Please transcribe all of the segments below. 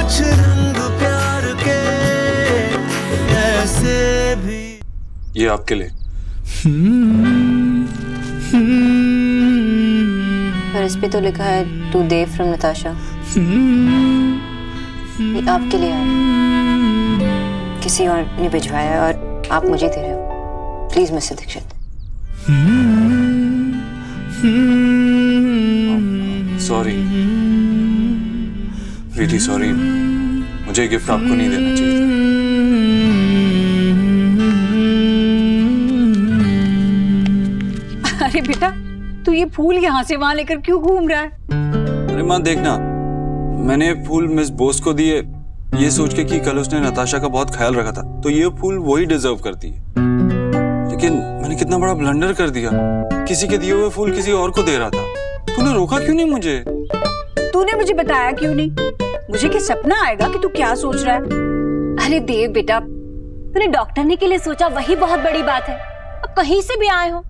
कुछ रंग प्यार के ऐसे भी। ये आपके लिए। पर इस पे तो लिखा है टू देव फ्रॉम नताशा। ये आपके लिए आया, किसी और ने भिजवाया और आप मुझे दे रहे हो। Please mister Dikshit. Sorry, really sorry, मुझे गिफ्ट आपको नहीं देना चाहिए। अरे बेटा, तू ये फूल यहाँ से वहां लेकर क्यों घूम रहा है? अरे माँ देखना, मैंने फूल मिस बोस को दिए ये सोच के कि कल उसने नताशा का बहुत ख्याल रखा था, तो ये फूल वही डिजर्व करती है। लेकिन मैंने कितना बड़ा ब्लंडर कर दिया, किसी के दिए हुए फूल किसी और को दे रहा था। तूने रोका क्यों नहीं मुझे? तूने मुझे बताया क्यों नहीं? मुझे क्या सपना आएगा कि तू क्या सोच रहा है? अरे देव बेटा, तूने डॉक्टरनी के लिए सोचा, वही बहुत बड़ी बात है। अब कहीं से भी आए हो,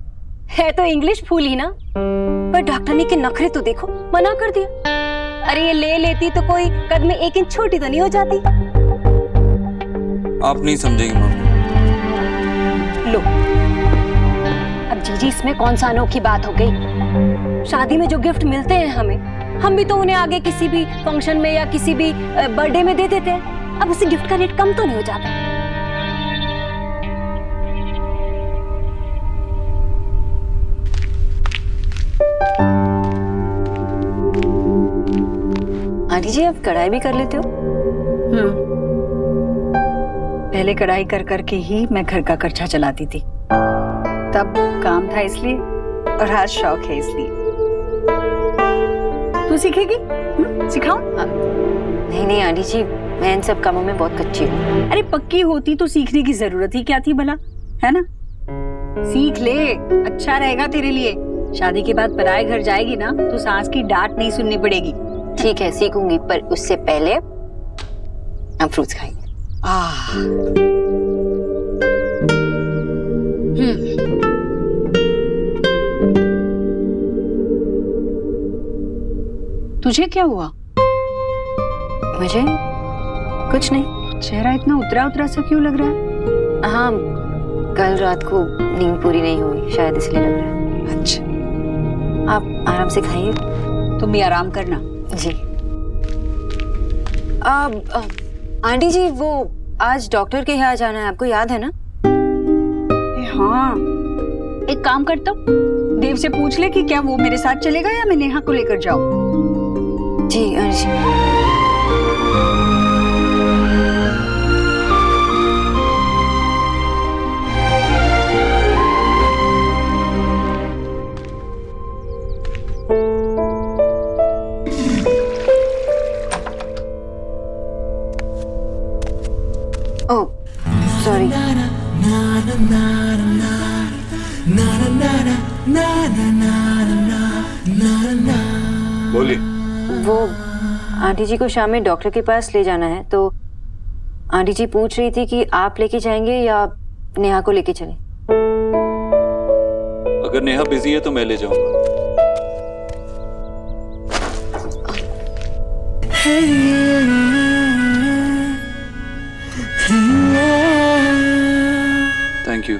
है तो इंग्लिश फूल ही ना, पर डॉक्टरनी के नखरे तो देखो, मना कर दिया। अरे ये ले लेती तो कोई कद में 1 इंच छोटी तो नहीं हो जाती। आप नहीं समझेंगे मम्मी। लो, अब जीजी इसमें कौन सा अनोखी बात हो गई? शादी में जो गिफ्ट मिलते हैं हमें, हम भी तो उन्हें आगे किसी भी फंक्शन में या किसी भी बर्थडे में दे देते हैं। अब उसी गिफ्ट का रेट कम तो नहीं हो जाता? आंटी जी, आप कढ़ाई भी कर लेते हो? पहले कढ़ाई कर करके ही मैं घर का खर्चा चलाती थी, तब काम था इसलिए, और आज शौक है इसलिए। तू सीखेगी? सिखाऊं? नहीं नहीं आंटी जी, मैं इन सब कामों में बहुत कच्ची हूँ। अरे पक्की होती तो सीखने की जरूरत ही क्या थी भला, है ना? सीख ले, अच्छा रहेगा तेरे लिए। शादी के बाद पराए घर जाएगी ना तो सास की डांट नहीं सुननी पड़ेगी। ठीक है, सीखूंगी, पर उससे पहले हम फ्रूट्स खाएंगे। तुझे क्या हुआ? मुझे कुछ नहीं। चेहरा इतना उतरा उतरा सा क्यों लग रहा है? हाँ, कल रात को नींद पूरी नहीं हुई, शायद इसलिए लग रहा है। अच्छा, आप आराम से खाइए। तुम भी आराम करना। जी। आंटी जी, वो आज डॉक्टर के यहाँ जाना है, आपको याद है ना? हाँ, एक काम करता हूँ, देव से पूछ ले कि क्या वो मेरे साथ चलेगा या मैं नेहा को लेकर जाऊँ। जी आंटी जी। ओह, सॉरी। बोलिए। वो आंटी जी को शाम में डॉक्टर के पास ले जाना है, तो आंटी जी पूछ रही थी कि आप लेके जाएंगे या नेहा को लेके चलें। अगर नेहा बिजी है तो मैं ले जाऊंगा। Thank you.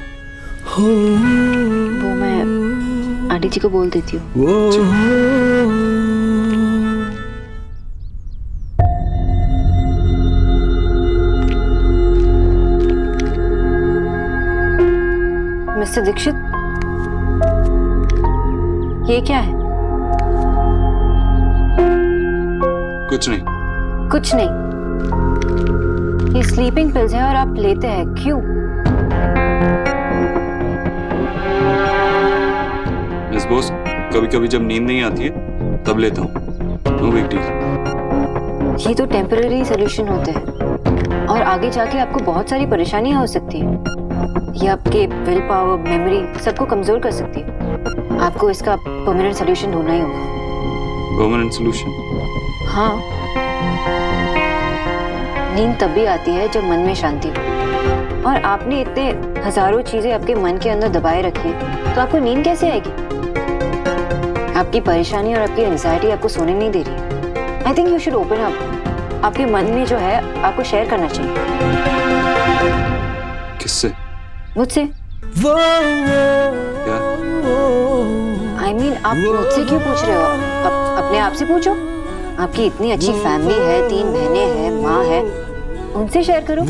वो मैं आंटी जी को बोल देती हूँ। मिस्टर दीक्षित, ये क्या है? कुछ नहीं। कुछ नहीं, ये स्लीपिंग पिल्स हैं और आप लेते हैं, क्यों? मिस बोस, कभी कभी जब नींद नहीं आती है तब लेता हूँ, नो बिग डील। ये तो टेम्पररी सोल्यूशन होते हैं और आगे जाके आपको बहुत सारी परेशानियां हो सकती हैं। ये आपके विल पावर, मेमोरी सबको कमजोर कर सकती है। आपको इसका परमानेंट सोल्यूशन ढूंढना ही होगा। Permanent solution? हाँ, नींद तब भी आती है जब मन में शांति हो, और आपने इतने हजारों चीजें आपके मन के अंदर दबाए रखी तो आपको नींद कैसे आएगी? आपकी परेशानी और आपकी एंजाइटी आपको सोने नहीं दे रही है। I think you should open up. आपके मन में जो है आपको शेयर करना चाहिए। किससे? मुझसे। क्या? I mean, आप मुझसे क्यों पूछ रहे हो? अपने आप से पूछो। आपकी इतनी अच्छी फैमिली है, 3 बहनें हैं, माँ है, उनसे शेयर करो।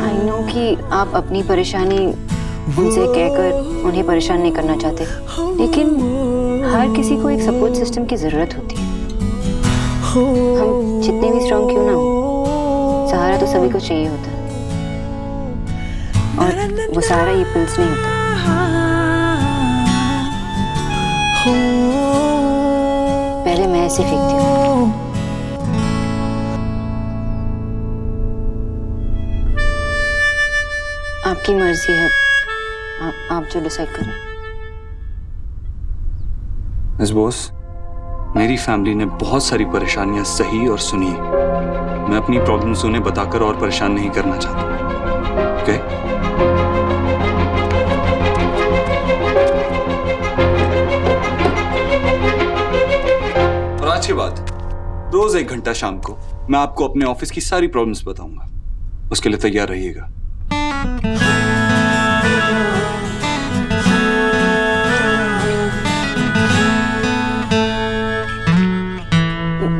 आई नो कि आप अपनी परेशानी उनसे कहकर उन्हें परेशान नहीं करना चाहते, लेकिन हर किसी को एक सपोर्ट सिस्टम की जरूरत होती है। हम जितने भी स्ट्रॉन्ग क्यों ना हो, सहारा तो सभी को चाहिए होता है, और वो सहारा ये पिल्स नहीं होता। पहले मैं ऐसे फेंकती हूँ। आपकी मर्जी है, आप जो डिसाइड करें। मिस बोस, मेरी फैमिली ने बहुत सारी परेशानियां सही और सुनी। मैं अपनी प्रॉब्लम्स उन्हें बताकर और परेशान नहीं करना चाहता। ओके? और आज के बाद रोज 1 घंटा शाम को मैं आपको अपने ऑफिस की सारी प्रॉब्लम्स बताऊंगा। उसके लिए तैयार रहिएगा।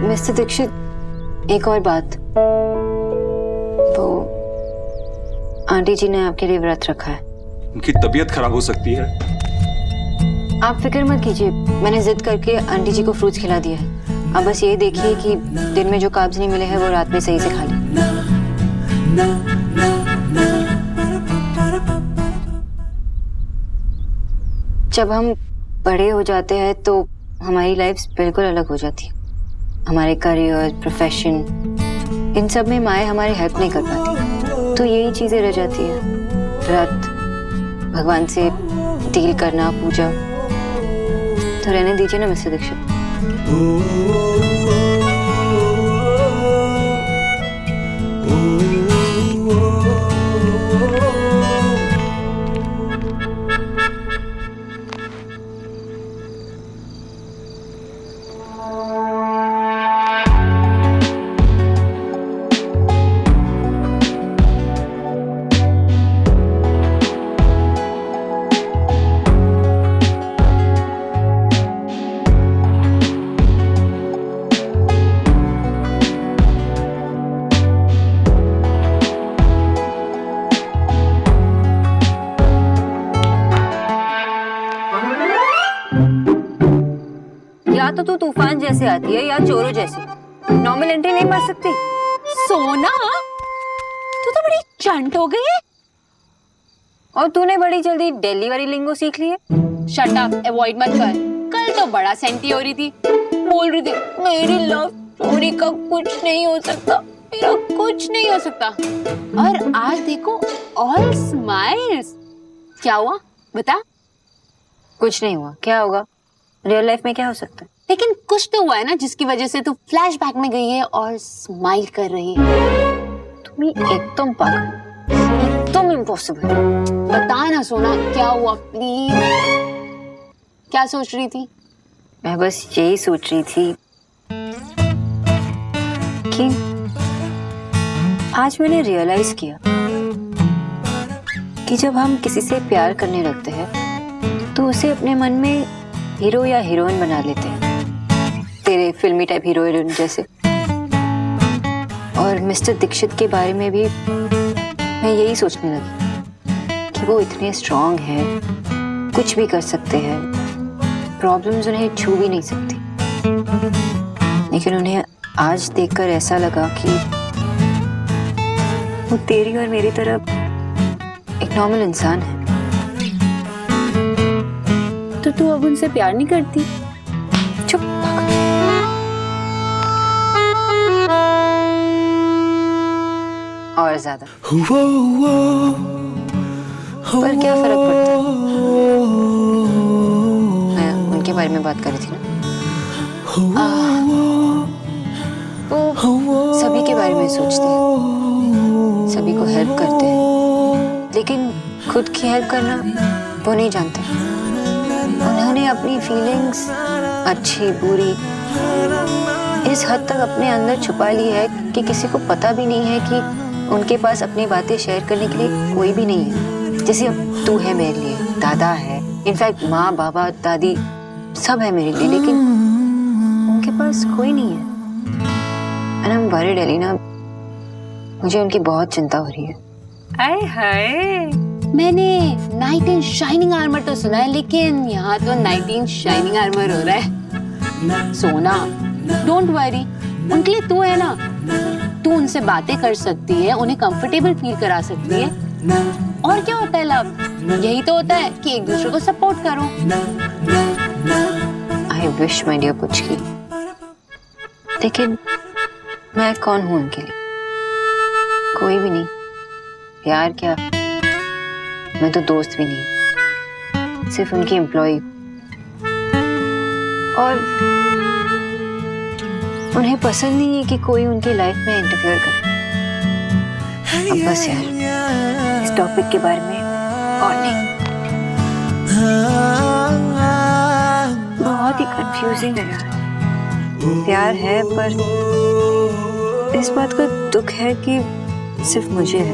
मिस्टर दीक्षित, एक और बात, वो आंटी जी ने आपके लिए व्रत रखा है। उनकी तबीयत खराब हो सकती है। आप फिक्र मत कीजिए, मैंने जिद करके आंटी जी को फ्रूट्स खिला दिया है। आप बस ये देखिए कि दिन में जो कार्ब्स नहीं मिले हैं वो रात में सही से खा लें। जब हम बड़े हो जाते हैं तो हमारी लाइफ्स बिल्कुल अलग हो जाती है। हमारे करियर, प्रोफेशन, इन सब में माएँ हमारी हेल्प नहीं कर पाती, तो यही चीजें रह जाती है। व्रत, भगवान से डील करना, पूजा, तो रहने दीजिए ना मिस्टर दीक्षित। या तो तू तूफान जैसे आती है या चोरों जैसे, नॉर्मल एंट्री नहीं मार सकती। सोना, तू तो बड़ी चंट हो गई है। और तूने बड़ी जल्दी दिल्ली वाली लिंगो सीख ली है। शट अप, अवॉइड मत कर। कल तो बड़ा सेंटी हो रही थी, बोल रही थी मेरी लव स्टोरी का कुछ नहीं हो सकता, मेरा कुछ नहीं हो सकता, और आज देखो ऑल स्माइल्स। क्या हुआ बता? कुछ नहीं हुआ, क्या होगा? रियल लाइफ में क्या हो सकता है? लेकिन कुछ तो हुआ है ना, जिसकी वजह से तू फ्लैशबैक में गई है और स्माइल कर रही है। तुम एकदम पागल, एकदम इम्पॉसिबल। बता ना सोना, क्या हुआ प्लीज? क्या सोच रही थी? मैं बस यही सोच रही थी कि आज मैंने रियलाइज किया कि जब हम किसी से प्यार करने लगते हैं तो उसे अपने मन में हीरो या हीरोइन बना लेते हैं, तेरे फिल्मी टाइप हीरो हीरोइन जैसे। और मिस्टर दीक्षित के बारे में भी मैं यही सोचने लगी कि वो इतने स्ट्रांग हैं, कुछ भी कर सकते हैं, प्रॉब्लम्स उन्हें छू भी नहीं सकती। लेकिन उन्हें आज देखकर ऐसा लगा कि वो तेरी और मेरी तरह एक नॉर्मल इंसान है। तो तू अब उनसे प्यार नहीं करती? चुप। और ज्यादा। पर क्या फर्क पड़ता है? मैं उनके बारे में बात कर रही थी ना। वो सभी के बारे में सोचते हैं, सभी को हेल्प करते हैं, लेकिन खुद की हेल्प करना वो नहीं जानते। उन्होंने अपनी फीलिंग्स, अच्छी बुरी, इस हद तक अपने अंदर छुपा ली है कि किसी को पता भी नहीं है कि उनके पास अपनी बातें शेयर करने के लिए कोई भी नहीं है। जैसे अब तू है मेरे लिए, दादा है, इनफैक्ट माँ बाबा दादी सब है मेरे लिए, लेकिन उनके पास कोई नहीं है। And I'm worried, एलिना, मुझे उनकी बहुत चिंता हो रही है। आए हाय, मैंने नाइट इन शाइनिंग आर्मर तो सुना है, लेकिन यहाँ तो नाइट इन शाइनिंग आर्मर हो रहा है। सोना, डोंट वरी, उनके लिए तू है ना, तू उनसे बातें कर सकती है, उन्हें कंफर्टेबल फील करा सकती है। और क्या होता है लव, यही तो होता है कि एक दूसरे को सपोर्ट करो। I wish my dear Puchki, लेकिन मैं कौन हूँ उनके लिए? कोई भी नहीं। प्यार क्या, मैं तो दोस्त भी नहीं, सिर्फ उनकी एम्प्लॉय। और उन्हें पसंद नहीं है कि कोई उनकी लाइफ में इंटरफेयर करे। अब बस यार, इस टॉपिक के बारे में और नहीं। बहुत ही कंफ्यूजिंग है यार। प्यार है, पर इस बात का दुख है कि सिर्फ मुझे है।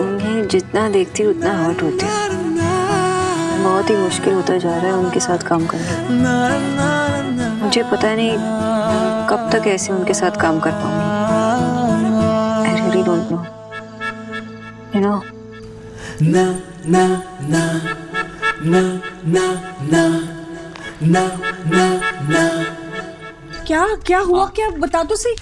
उन्हें जितना देखती हूँ उतना हर्ट होती है। बहुत ही मुश्किल होता जा रहा है उनके साथ काम करना। मुझे पता नहीं कब तक ऐसे उनके साथ काम कर पाऊंगी। I really don't know. You know? na na na na na na na na na क्या क्या हुआ, क्या बता तो सही।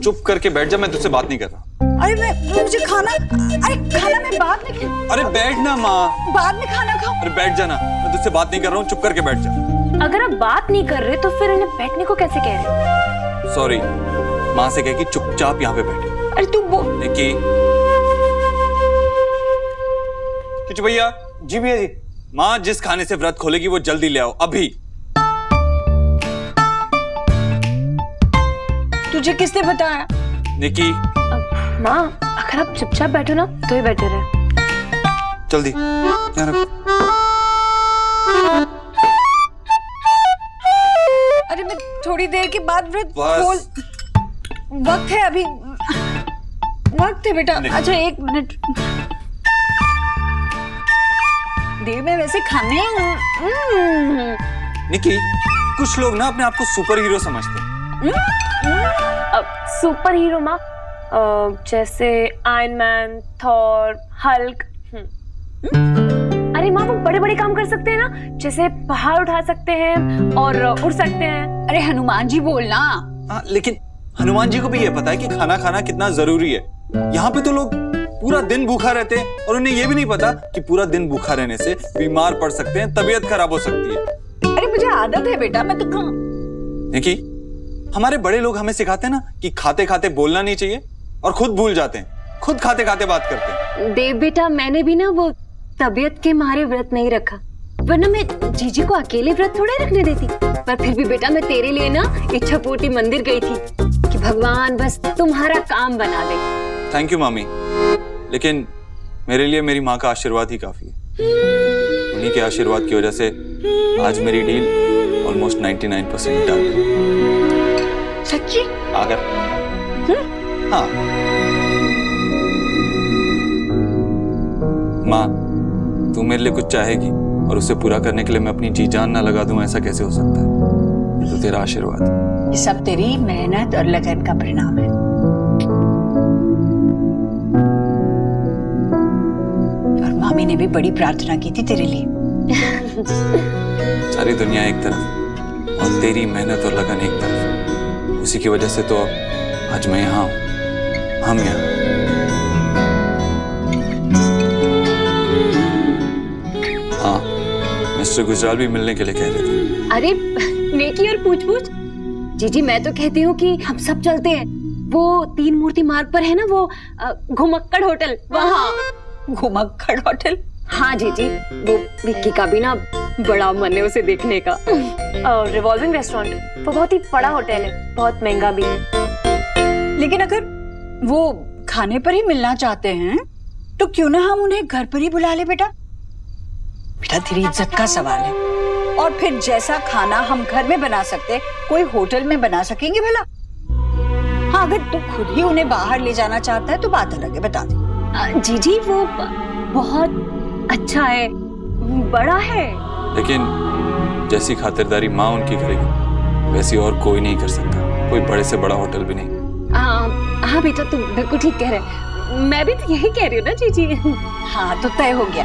चुप करके बैठ जा, मैं तुझसे बात नहीं कर रहा। अरे मुझे खाना, अरे खाना मैं बाद में अरे बैठ ना माँ, बाद में खाना खाऊं। अरे बैठ जा ना, मैं तुझसे बात नहीं कर रहा हूँ, चुप करके बैठ जा। अगर आप बात नहीं कर रहे तो फिर इन्हें बैठने को कैसे कह रहे हो? सॉरी, माँ से कह कि चुपचाप यहाँ पे बैठे। अरे तू निकी, किचू भैया। जी भैया जी। माँ जिस खाने से व्रत खोलेगी वो जल्दी ले आओ, अभी। तुझे किसने बताया? निकी, माँ, अगर आप चुपचाप बैठो ना तो ही बेटर है। जल्दी यहाँ रखो। अरे मैं थोड़ी देर के बाद व्रत बस। खोल, वक्त है अभी, वक्त है बेटा। अच्छा 1 मिनट दे, मैं वैसे खाने। निकी, कुछ लोग ना अपने आप को सुपर हीरो समझते हैं। सुपर हीरो माँ, जैसे आयरन मैन, थॉर, हल्क। अरे माँ, वो बड़े बड़े काम कर सकते हैं ना, जैसे पहाड़ उठा सकते हैं और उड़ सकते हैं। अरे हनुमान जी बोलना। हाँ, लेकिन हनुमान जी को भी ये पता है कि खाना खाना कितना जरूरी है। यहाँ पे तो लोग पूरा दिन भूखा रहते हैं और उन्हें ये भी नहीं पता कि पूरा दिन भूखा रहने से बीमार पड़ सकते हैं, तबीयत खराब हो सकती है। अरे मुझे आदत है बेटा, मैं तो देखी, हमारे बड़े लोग हमें सिखाते हैं ना कि खाते खाते बोलना नहीं चाहिए, और खुद भूल जाते हैं, खुद खाते खाते बात करते हैं। देव बेटा, मैंने भी ना वो तबीयत के मारे व्रत नहीं रखा, वरना मैं जीजी को अकेले व्रत थोड़े रखने देती। पर फिर भी बेटा, मैं तेरे लिए ना इच्छा पूर्ति मंदिर गई थी कि भगवान बस तुम्हारा काम बना दे। थैंक यू मामी, लेकिन मेरे लिए मेरी माँ का आशीर्वाद ही काफी है। उन्हीं के आशीर्वाद की वजह से आज मेरी डील ऑलमोस्ट 99% डन। सच्ची? अगर हाँ माँ, तू मेरे लिए कुछ चाहेगी और उसे पूरा करने के लिए मैं अपनी जी जान ना लगा दूं, ऐसा कैसे हो सकता है? ये तो तेरा आशीर्वाद है। ये सब तेरी मेहनत और लगन का परिणाम है। और मामी ने भी बड़ी प्रार्थना की थी तेरे लिए। सारी दुनिया एक तरफ और तेरी मेहनत और लगन एक तरफ, उसी की वजह से तो आज मैं यहाँ हूँ, हम यहाँ। हाँ, मिस्टर गुजराल भी मिलने के लिए कह रहे थे। अरे नेकी और पूछ पूछ। जीजी, मैं तो कहती हूँ कि हम सब चलते हैं, वो 3 मूर्ति मार्ग पर है ना वो घुमक्कड़ होटल, वहाँ। घुमक्कड़ होटल? हाँ जीजी, वो विक्की का भी ना बड़ा मन है उसे देखने का। रिवॉल्विंग रेस्टोरेंट, वो बहुत ही बड़ा होटल है, बहुत महंगा भी है। लेकिन अगर वो खाने पर ही मिलना चाहते हैं तो क्यों ना हम उन्हें घर पर ही बुला ले बेटा। बेटा तेरी इज्जत का सवाल है, और फिर जैसा खाना हम घर में बना सकते कोई होटल में बना सकेंगे भला? हाँ, अगर तू खुद ही उन्हें बाहर ले जाना चाहता है तो बात अलग है, बता दे। जीजी वो बहुत अच्छा है, बड़ा है। लेकिन जैसी खातिरदारी माँ उनकी करेगी वैसी और कोई नहीं कर सकता, कोई बड़े से बड़ा होटल भी नहीं। हाँ बेटा, तुम बिल्कुल ठीक कह रहे। मैं भी तो यही कह रही हूँ ना जीजी। हाँ तो तय हो गया।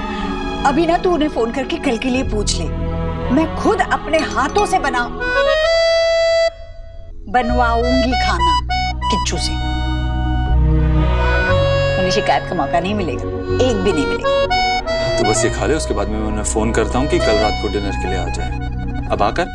अभी ना तू उन्हें फोन करके कल के लिए पूछ ले, मैं खुद अपने हाथों से बनवाऊंगी खाना किच्चू से। उन्हें शिकायत का मौका नहीं मिलेगा, एक भी नहीं मिलेगा। तो बस ये खा ले, उसके बाद मैं उन्हें फोन करता हूँ कि कल रात को डिनर के लिए आ जाए। अब आकर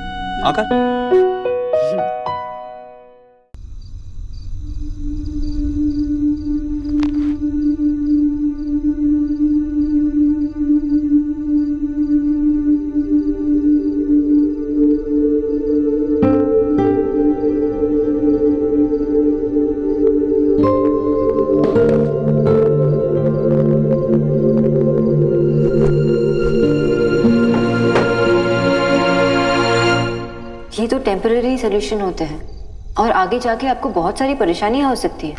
ये तो टेम्पररी सोल्यूशन होते हैं और आगे जाके आपको बहुत सारी परेशानियां हो सकती है।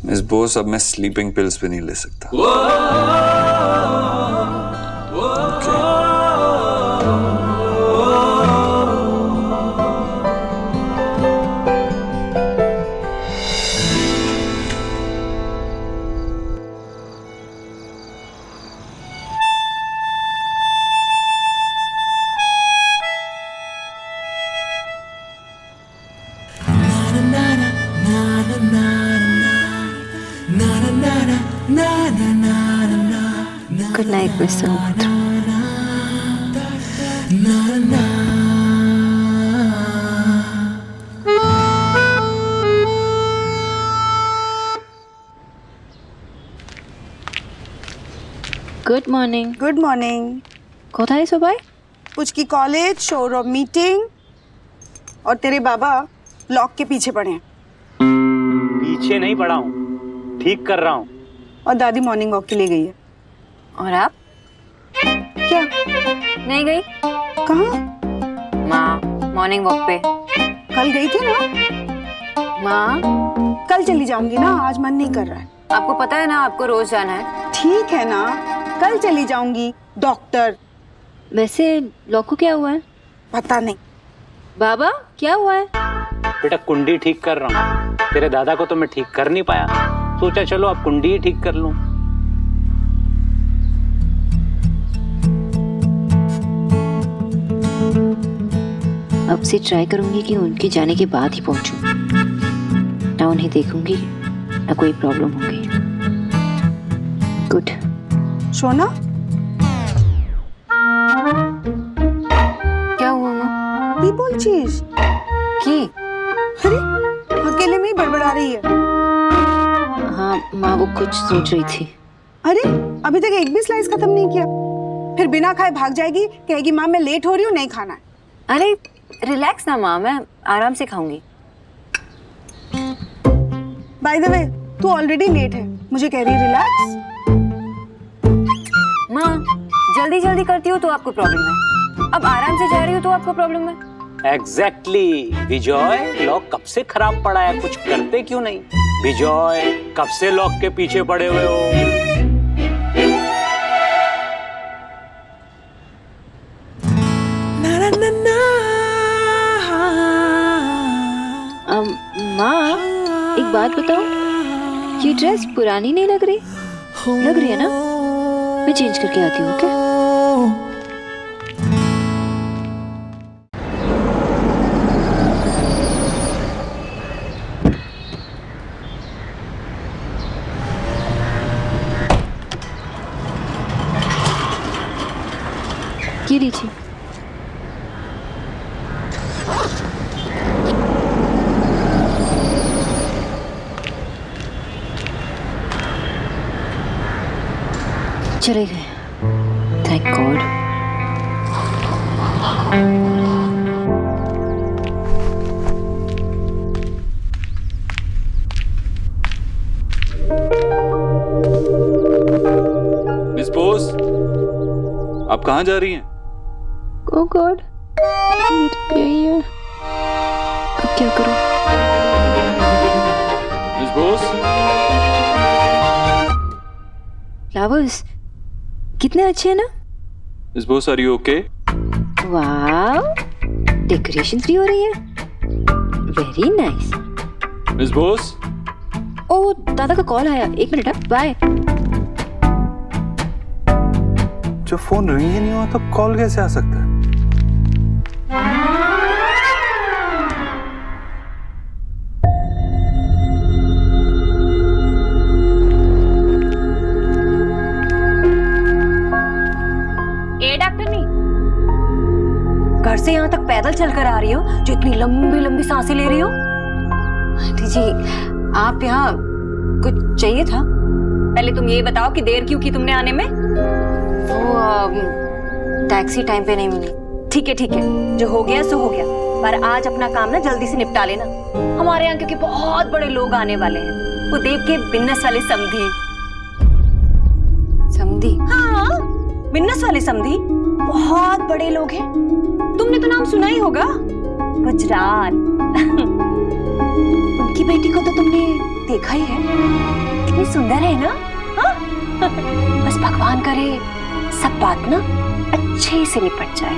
मिस बोस, अब मैं स्लीपिंग पिल्स भी नहीं ले सकता। Good night mister Malhotra. Good morning. Good morning. কোথায় সবাই? पुचकी कॉलेज, शोरूम मीटिंग, और तेरे बाबा लॉक के पीछे पड़े हैं। पीछे नहीं पड़ा हूँ, ठीक कर रहा हूँ। और दादी मॉर्निंग वॉक के लिए गई है। और आप? क्या? नहीं गई? कहाँ? माँ मॉर्निंग वॉक पे। कल गई थी ना? माँ कल चली जाऊंगी ना, आज मन नहीं कर रहा है। आपको पता है ना आपको रोज जाना है। ठीक है ना, कल चली जाऊंगी। डॉक्टर। वैसे लॉक को क्या हुआ है? पता नहीं। बाबा क्या हुआ है? बेटा कुंडी ठीक कर रहा हूँ, तेरे दादा को तो मैं ठीक कर नहीं पाया, सोचा चलो अब कुंडी ही ठीक कर लूं। अब से ट्राई करूंगी कि उनके जाने के बाद ही पहुंचूं, ना उन्हें देखूंगी ना कोई प्रॉब्लम होगी। गुड। सोना, क्या हुआ माँ? ये बोल चीज की? अरे अकेले में ही बड़बड़ा रही है। हाँ माँ वो कुछ सोच रही थी। अरे अभी तक एक भी स्लाइस खत्म नहीं किया, फिर बिना खाए भाग जाएगी, कहेगी माँ मैं लेट हो रही हूँ, नहीं खाना है। अरे रिलैक्स ना माँ, मैं आराम से खाऊंगी। बाय द वे तू ऑलरेडी लेट है, मुझे कह रही है रिलैक्स। माँ जल्दी जल्दी करती हो तो आपको प्रॉब्लम है, अब आराम से जा रही हो तो आपको प्रॉब्लम है। एग्जैक्टली विजय, लॉक कब से खराब पड़ा है, कुछ करते क्यों नहीं? विजय कब से लॉक के पीछे पड़े हुए हो? माँ एक बात बताओ, ये ड्रेस पुरानी नहीं लग रही? लग रही है ना? मैं चेंज करके आती हूँ। ओके? ये लीजिए। चले गए, थैंक गॉड। मिस बोस, आप कहाँ जा रही हैं? ओह गॉड, यही है। अब क्या करूं? मिस बोस, फ्लावर्स कितने अच्छे हैं ना। Miss Bose, are you okay? वाह, डेकोरेशंस भी हो रही है। Very nice. Miss Bose, oh, दादा का कॉल आया, 1 मिनट, बाय। जब फोन रिंग ही नहीं हुआ तो कॉल कैसे आ सकता है? ए डॉक्टरनी, घर से यहाँ तक पैदल चलकर आ रही हो जो इतनी लंबी लंबी सांसें ले रही हो? आंटी जी, आप यहाँ कुछ चाहिए था? पहले तुम ये बताओ कि देर क्यों की तुमने आने में? वो टैक्सी टाइम पे नहीं मिली। ठीक है, जो हो गया सो हो गया, पर आज अपना काम ना जल्दी से निपटा लेना। हमारे यहाँ क्योंकि बहुत बड़े लोग आने वाले हैं, वो देव के बिन्नस वाले समधी। समधी? हाँ, बिन्नस वाले समधी बहुत बड़े लोग हैं। तुमने तो नाम सुना ही होगा, गुजराल। उनकी बेटी को तो तुमने देखा ही है, कितनी सुंदर है ना? हाँ? बस भगवान करे सब बात ना अच्छे से निपट जाए।